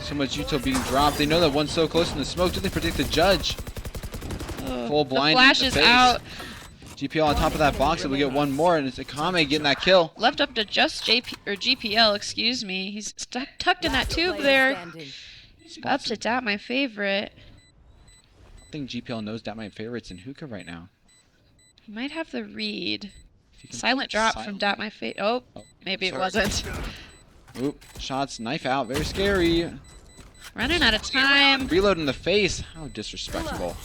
So much util being dropped. They know that one's so close in the smoke. Do they predict the judge? Full blind. The flash in is the face. out. GPL on top of that box, and we get one more, and it's Akame getting that kill. Left up to just GPL, excuse me. He's tucked in that tube there. Standing. Up to Dat, my favorite. I think GPL knows that my favorite's in hookah right now. He might have the read. If you can- Silent drop from Silent. Dat, my favorite. Oh, Oh, maybe it sorry. wasn't. Oop, shots, knife out, very scary. Running out of time. Reload in the face, how disrespectful.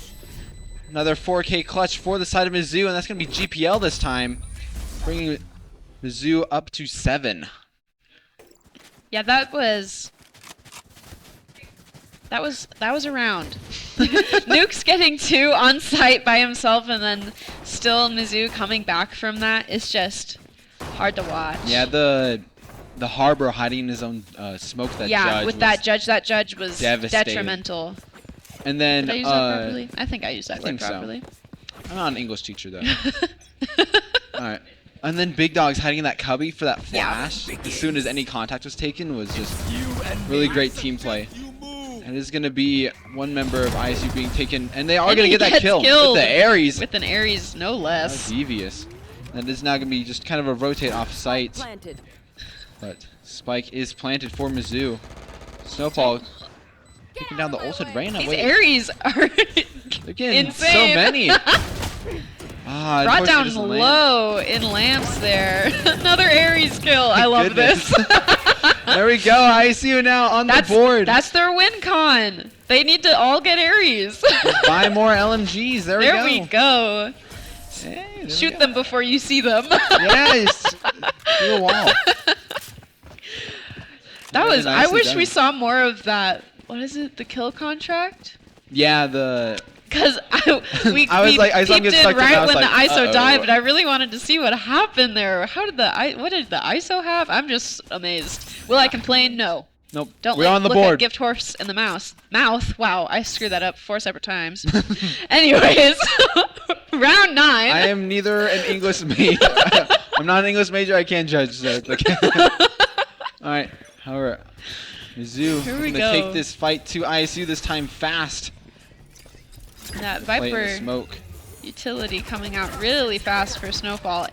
Another 4K clutch for the side of Mizzou, and that's going to be GPL this time. Bringing Mizzou up to 7. Yeah, that was a round. Nuke's getting 2 on site by himself, and then still Mizzou coming back from that is just hard to watch. Yeah, the Harbor hiding in his own smoke that judge with was that judge was devastating. detrimental. And then Did I use that properly? I think I used that think word so. properly. I'm not an English teacher though. Alright. And then Big Dog's hiding in that cubby for that flash. As soon as any contact was taken was just really great team play. You move. And it's gonna be one member of ISU being taken, and they are And gonna he get that gets kill killed with the Ares. With an Ares, no How less. devious. And this is now gonna be just kind of a rotate off site. Planted. But Spike is planted for Mizzou. Snowfall taking down the ulted Reyna. These Wait, Ares are they're getting insane. so many. Brought down unfortunate doesn't land. low in lamps there. Another Ares kill. I love Goodness. this. There we go. ISU now on the board. That's their win con. They need to all get Ares. Buy more LMGs. There There we we go. go. Hey, there we Shoot go. them before you see them. Yes. Through a wall. That Really was. I nicely wish done. we saw more of that. What is it? The kill contract? Yeah, the Because we I was like- I saw him peeped get in sucked in, right I was when like, the ISO uh-oh. died, but I really wanted to see what happened there. What did the ISO have? I'm just amazed. Will I complain? No. nope. Don't We're on the look board. at Gift Horse in the mouth. Wow, I screwed that up 4 separate times. Anyways, round 9. I am neither an English major. I'm not an English major. I can't judge. So it's okay. All right. However, Mizzou Here we gonna go. take this fight to ISU this time fast. That Play in the Viper smoke. utility coming out really fast for Snowfall.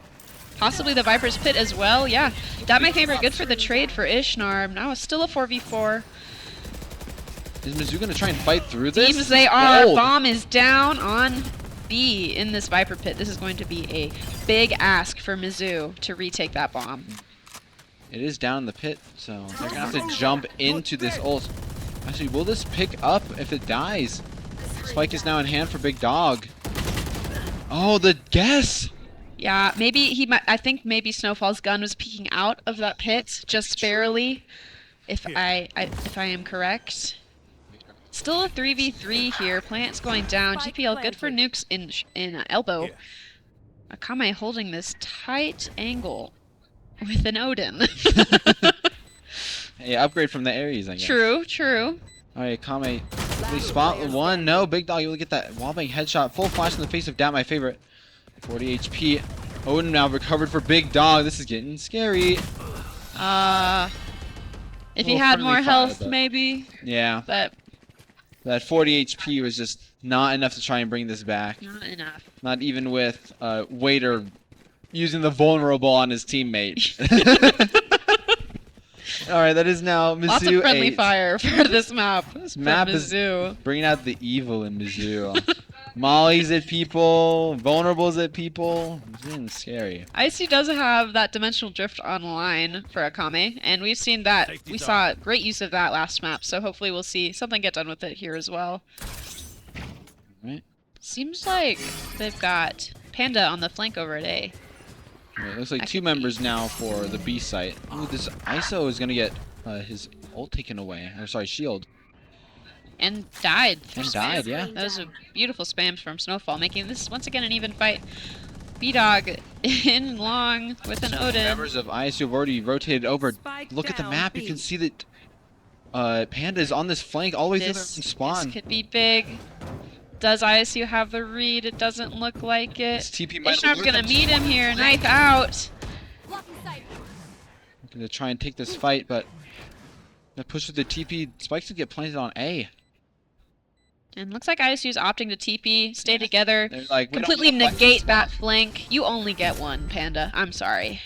Possibly the Viper's Pit as well. Yeah, that my favorite. Good for the trade for Ishnar. Now it's still a 4v4. Is Mizzou gonna try and fight through this? Teams they are. Gold. Bomb is down on B in this Viper Pit. This is going to be a big ask for Mizzou to retake that bomb. It is down in the pit, so they're gonna have to jump into this ult. Actually, will this pick up if it dies? Spike is now in hand for Big Dog. Oh, the guess! Yeah, maybe he might. I think maybe Snowfall's gun was peeking out of that pit just barely, if I am correct. Still a 3v3 here. Plant's going down. GPL good for nukes in elbow. Akame holding this tight angle with an Odin. Hey, upgrade from the Ares, I guess. True. Alright, Akame. They spot the one. No, Big Dog, you will get that wallbang headshot. Full flash in the face of Down, my favorite. 40 HP. Odin now recovered for Big Dog. This is getting scary. If he Little had friendly more fire, health, but- maybe. Yeah, But that 40 HP was just not enough to try and bring this back. not enough. Not even with Waiter using the vulnerable on his teammate. All right, that is now Mizzou Lots of friendly 8. fire for this map. This map is Mizzou. bringing out the evil in Mizzou. Mollies at people, vulnerables at people. It's getting scary. IC does have that dimensional drift online for Akame, and we've seen that. We saw great use of that last map, so hopefully we'll see something get done with it here as well. Right. Seems like they've got Panda on the flank over at A. Yeah, it looks like That 2 could members now for the B site. Ooh, this ISO is gonna get his ult taken away. Or sorry, shield. And died. And died, yeah. That was a beautiful spam from Snowfall, making this once again an even fight. B-Dog in long with an Odin. Members of ISU have already rotated over. Spike Look at the down, map. You B. can see that Panda is on this flank all the way through This, the spawn. this could be big. Does ISU have the read? It doesn't look like it. This TP might Ishnarp's alert gonna them. meet him here. Knife out. Gonna try and take this fight, but the push with the TP. Spike's gonna get planted on A. And looks like ISU's opting to TP, stay together, They're like, we don't completely need to fight negate this that flank. You only get one, Panda. I'm sorry.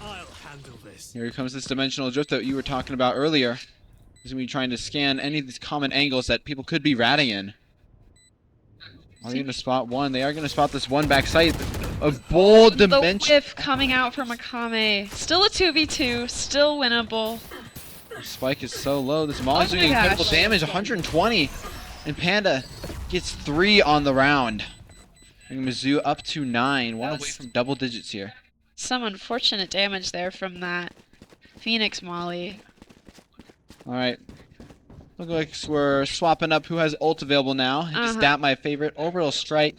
I'll handle this. Here comes this dimensional drift that you were talking about earlier. He's gonna be trying to scan any of these common angles that people could be ratting in. Are they gonna spot one? They are gonna spot this one backside. A bold The dimension. whiff coming out from Akame. Still a 2v2, still winnable. Spike is so low. This Molly's Oh my doing incredible gosh. damage, 120. And Panda gets 3 on the round. Bringing Mizzou up to 9. One away from double digits here. Some unfortunate damage there from that Phoenix Molly. Alright. Look like we're swapping up who has ult available now. Just that my favorite. Orbital Strike.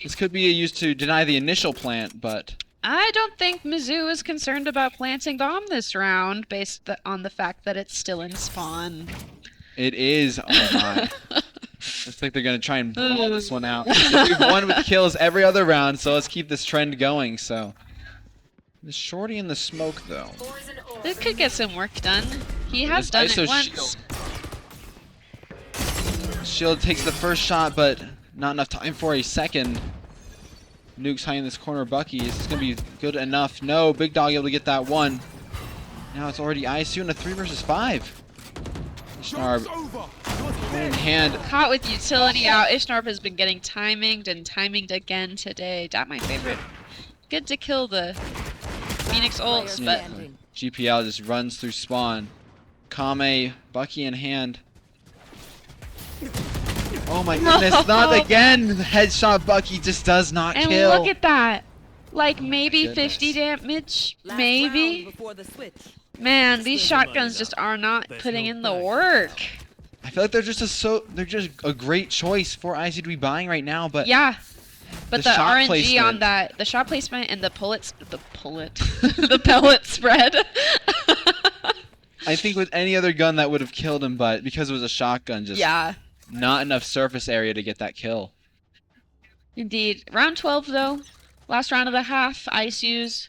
This could be used to deny the initial plant, but I don't think Mizzou is concerned about planting bomb this round based on the fact that it's still in spawn. it is. Oh my. Looks like they're going to try and blow this one out. We've won with kills every other round, so let's keep this trend going. So, the shorty in the smoke, though. This could get some work done. He has This done ISO it once. Shield takes the first shot, but not enough time for a second. Nuke's high in this corner. Bucky. Is this going to be good enough? No. Big Dog able to get that one. Now it's already ISU in a 3 versus 5. Ishnarp in hand. Caught with utility out. Ishnarp has been getting timinged and timinged again today. That my favorite. Good to kill the Phoenix ults, Player but standing. GPL just runs through spawn. Kame, Bucky in hand. Oh my goodness, not again! Headshot Bucky just does not and kill. look at that. Like maybe goodness. 50 damage, Last maybe. round before the switch. Man, these shotguns just are not putting in the work. I feel like they're just a great choice for IC to be buying right now, but Yeah. But The the shot RNG placement. on that, the shot placement and the the pellet spread. I think with any other gun that would have killed him, but because it was a shotgun, just Yeah, not enough surface area to get that kill. indeed. Round 12 though, last round of the half. ISU's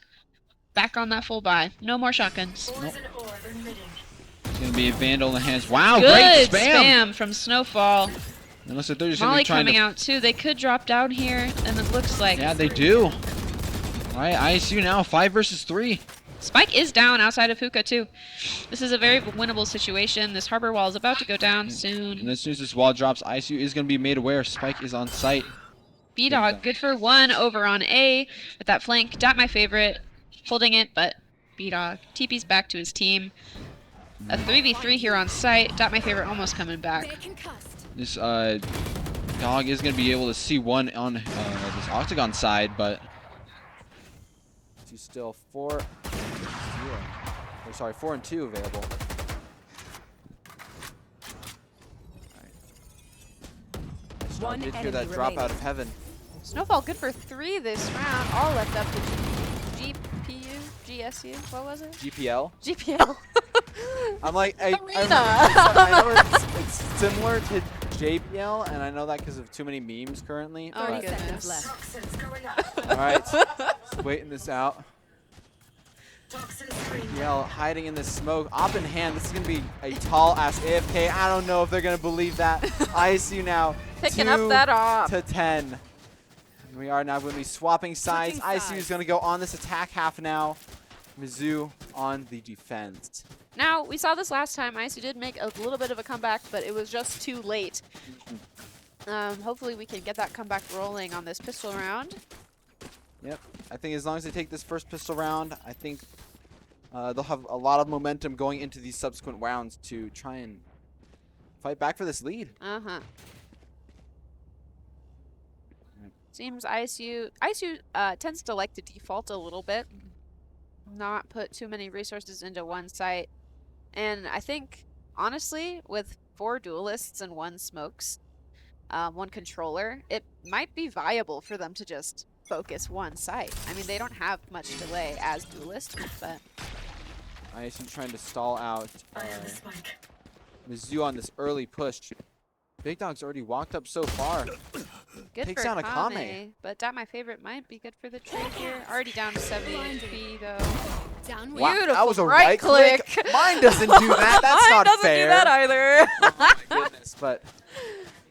back on that full buy. No more shotguns. It's gonna be a Vandal in the hands. Wow, Good great spam! from Snowfall. Unless they're just gonna Molly be trying coming to. out too. They could drop down here, and it looks like Yeah, they do. All right, ISU now 5 versus 3. Spike is down outside of Hookah too. This is a very winnable situation. This harbor wall is about to go down And soon. as soon as this wall drops, ISU is gonna be made aware. Spike is on site. B-Dog, good for 1 over on A with that flank. Dot my favorite, holding it, but B-Dog TP's back to his team. A 3v3 here on site. Dot my favorite almost coming back. This dog is gonna be able to see one on this octagon side, but he's still 4 and 2 available. One Did hear enemy that drop remaining. out of heaven. Snowfall good for 3 this round. All left up to GPU, GSU. What was it? GPL. GPL. I'm like, I know it's similar to JPL, and I know that because of too many memes currently. Oh, but- Seconds left. All right, just waiting this out. JPL hiding in the smoke, op in hand. This is gonna be a tall ass AFK. I don't know if they're gonna believe that. ISU now Picking up that op. to 10. We are now going to be swapping sides. Switching ICU is sides. going to go on this attack half now. Mizzou on the defense. Now, we saw this last time. ISU did make a little bit of a comeback, but it was just too late. Hopefully we can get that comeback rolling on this pistol round. Yep. I think as long as they take this first pistol round, I think they'll have a lot of momentum going into these subsequent rounds to try and fight back for this lead. Uh-huh. Right. Seems ISU tends to like to default a little bit, not put too many resources into one site. And I think, honestly, with 4 duelists and 1 smokes, 1 controller, it might be viable for them to just focus one site. I mean, they don't have much delay as duelists, but ISU trying to stall out I have the spike. Mizzou on this early push. Big Dog's already walked up so far. good Takes for down a Kame. Kame. But that my favorite might be good for the trade here. Already down to 70 HP though. Down Wow, Beautiful that was a right right click. Mine doesn't do that. That's Mine not doesn't fair. do that either. Oh my goodness, but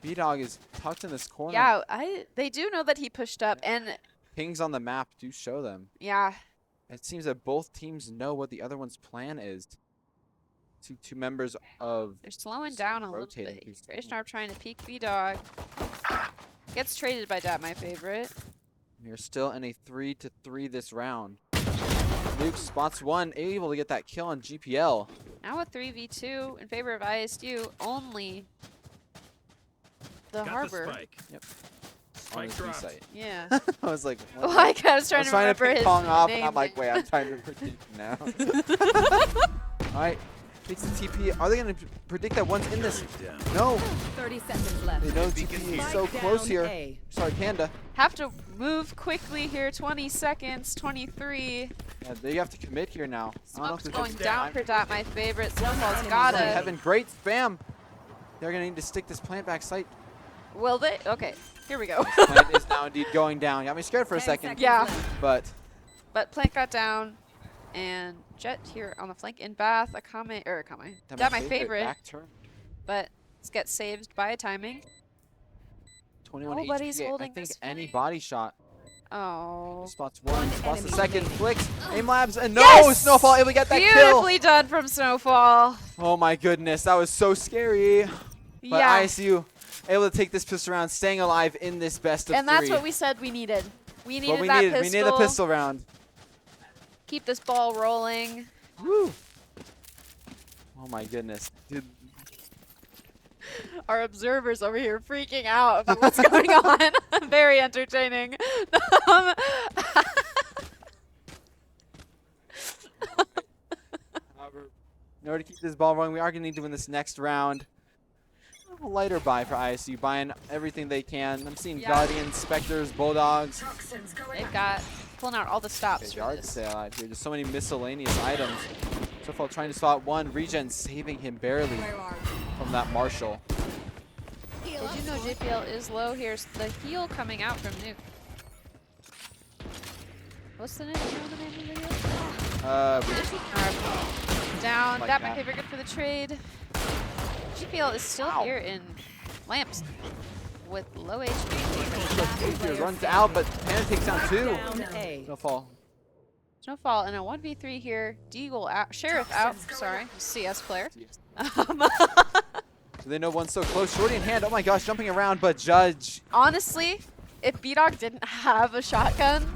B-Dog is tucked in this corner. Yeah, they do know that he pushed up, and Pings on the map do show them. yeah, It seems that both teams know what the other one's plan is. Two members of they're slowing down a little rotating bit. through Ishnarp trying to peek B-Dog. Gets traded by Dat, my favorite. We're still in a 3-3 this round. Luke spots 1, able to get that kill on GPL. Now a 3v2 in favor of ISU, only the Got Harbor. the spike. Yep. On Spike this B dropped. site. Yeah. I was like, what? Like, I was I trying was to trying to remember pick his Pong off, name. and I'm like, wait, I'm trying to predict now. Alright, takes the TP. Are they going to predict that one's in this? Down. No. 30 seconds left. They know Beacon TP is here. so Spike close down here. A. Sorry, Panda. Have to move quickly here. 20 seconds, 23. Yeah, they have to commit here now. I don't know if Smoke's there's going any down time. for Dat, my favorite. Snowfall's enemy got remaining. it. Heaven, great spam. They're going to need to stick this plant back site. Will they? Okay, here we go. This plant is now indeed going down. Got me scared for a 10 second. seconds Yeah. left. But But Plant got down, and Jet here on the flank in Bath. Dat, my favorite, Back turn. but gets saved by a timing. 21 Nobody's HP. holding I think this any fight. body shot. Oh, Spots 1, spots the enemy second, remaining. flicks, aim labs, and no! Yes! Snowfall able to get that kill! beautifully done from Snowfall. Oh my goodness, that was so scary. But Yeah, ISU able to take this pistol round, staying alive in this best of and that's 3. what we said we needed. We needed What we that needed. pistol. We needed a pistol round. Keep this ball rolling. Woo! Oh my goodness. Dude, Our observers over here freaking out about what's going on. Very entertaining. however, in order to keep this ball rolling, we are going to need to win this next round. A lighter buy for ISU, buying everything they can. I'm seeing Yeah. Guardians, Spectres, Bulldogs. Toxins going They've out. got pulling out all the stops It's for hard to this. stay alive here. There's so many miscellaneous items. So far trying to spot 1, Regen saving him barely Where are from that Marshall. Did you know JPL is low? Here's the heal coming out from Nuke. What's the name? Do you know the name of the heal? Down. Like That my that. favorite. Good for the trade. GPL is still Ow. here in lamps with low HP. He runs out, but Panda takes down 2. Down A. Snowfall. Snowfall in a 1v3 here. Deagle out. Sheriff out. Sorry, CS player. So they know one's so close. Shorty in hand. Oh my gosh, jumping around, but Judge. Honestly, if B-Dog didn't have a shotgun,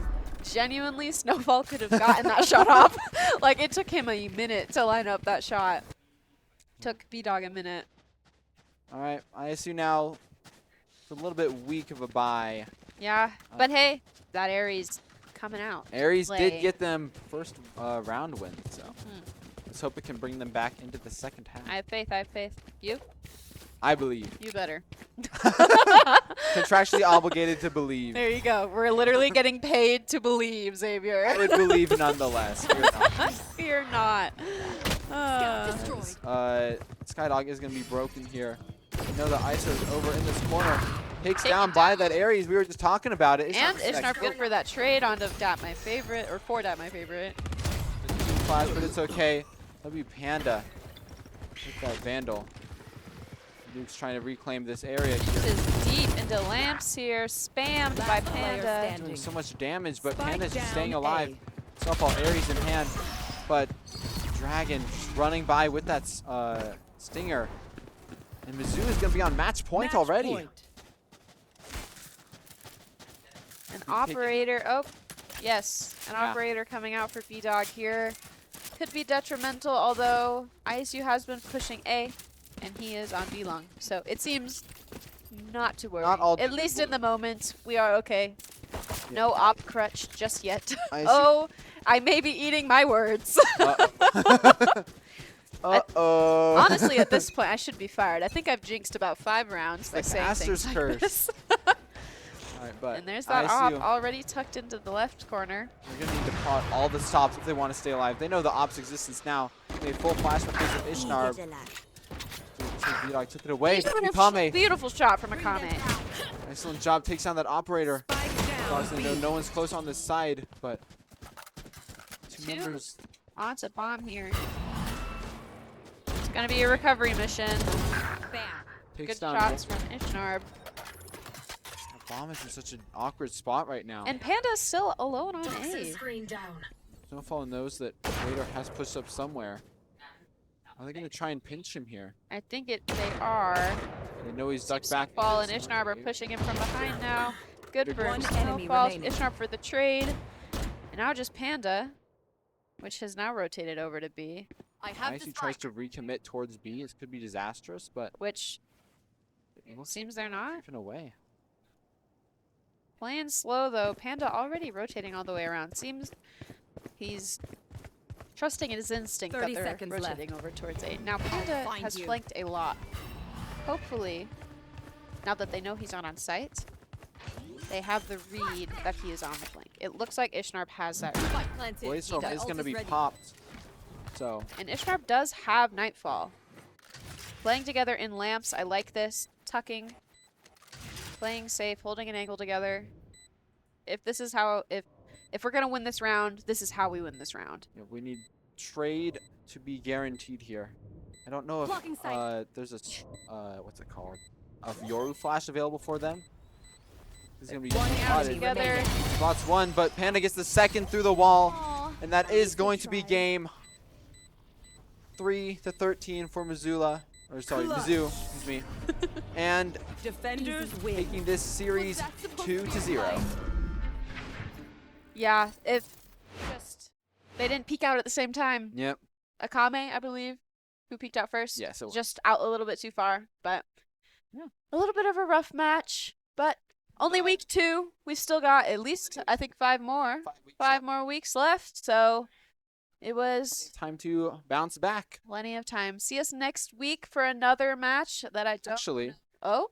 genuinely Snowfall could have gotten that shot off. Like, it took him a minute to line up that shot. Took B-Dog a minute. All right, ISU now. It's a little bit weak of a buy. Yeah, but hey, that Ares coming out. Ares Play. did get them first round win, so let's hope it can bring them back into the second half. I have faith, I have faith. You? I believe. You better. Contractually obligated to believe. There you go. We're literally getting paid to believe, Xavier. I would believe nonetheless. Fear not. Fear not. Skydog is going to be broken here. You know the ISO is over in this corner. Takes down by that Ares. We were just talking about it. And Ishnarp good for that trade onto Dat, my favorite, or for Dat, my favorite. Flash, but it's okay. That'll be Panda with that Vandal. Duke's trying to reclaim this area here. This is deep into lamps here, spammed by Last player Panda. standing. Doing so much damage, but Spike Panda's just staying down alive. A. Softball Ares in hand, but Dragon just running by with that stinger. And Mizzou is going to be on match point already. Point. An operator. Oh, yes. An Yeah. operator coming out for B-Dog here. Could be detrimental, although ISU has been pushing A, and he is on B-Long. So it seems not to worry. Not all At least in the moment, we are okay. Yeah. No op crutch just yet. ISU Oh, I may be eating my words. Uh-oh. Honestly, at this point, I should be fired. I think I've jinxed about 5 rounds by like saying Aster's things curse. like this. All right, but And there's that op ISU, already tucked into the left corner. they're going to need to pot all the stops if they want to stay alive. They know the op's existence now. They full flash in the face of Ishnarb. V-Dog took it away. Ikame. Beautiful shot from Akame. Excellent job. Takes down that operator. Spike down Obviously, B. no one's close on this side, but two Two. members. Onto bomb here. It's gonna be a recovery mission. Bam. Takes Good down shots from Ishnarb. That bomb is in such an awkward spot right now. And Panda's still alone on Toxin A. screen down. Snowfall knows that Raider has pushed up somewhere. Are they going to try and pinch him here? I think they are. They know he's ducked back. Fall and Ishnarb are pushing him from behind now. Good for One him. enemy Snowfall. remaining. Ishnarb for the trade. And now just Panda, which has now rotated over to B, I have ISU tries to recommit towards B. It could be disastrous, but which it looks seems they're not. in a way. Playing slow though. Panda already rotating all the way around. Seems he's trusting his instinct that 30 they're seconds left. rotating over towards A. Now Panda find has you. flanked a lot. Hopefully, now that they know he's not on site, they have the read that he is on the flank. It looks like Ishnarb has that read. Spike planted. Blaze does. is going to be ready. popped. So, And Ishnarb does have Nightfall. Playing together in lamps, I like this. Tucking, playing safe, holding an angle together. If this is how, if we're gonna win this round, this is how we win this round. you know, we need trade to be guaranteed here. I don't know Blocking if sight. there's a what's it called? A Yoru flash available for them. This is gonna be One Out enemy spotted. together. Spots one, but Panda gets the second through the wall, Aw. and that is going to be game 3-13 for Missoula. Or sorry, Clutch. Mizzou, excuse me. And Defenders win. taking this series 2-0. Yeah, if just they didn't peek out at the same time. Yep. Akame, I believe, who peeked out first. Yes, it was. Just out a little bit too far, but Yeah. a little bit of a rough match. But only week 2. We've still got at least I think 5 more. 5 more weeks left, so it was Time to bounce back. plenty of time. See us next week for another match that I don't. Actually, Oh,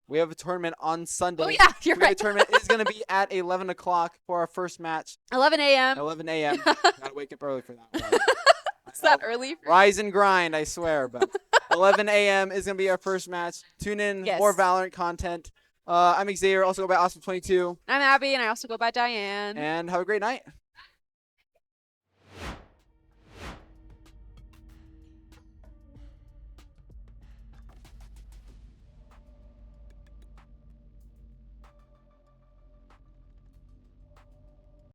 we have a tournament on Sunday. oh yeah, you're We have a right. tournament is going to be at 11 o'clock for our first match. 11 a.m. 11 a.m. Gotta wake up early for that one. Is that early? For Rise and grind, I swear. But 11 a.m. is going to be our first match. Tune in, Yes. more Valorant content. I'm Xavier, also go by Awesome22. I'm Abby, and I also go by Diane. And have a great night.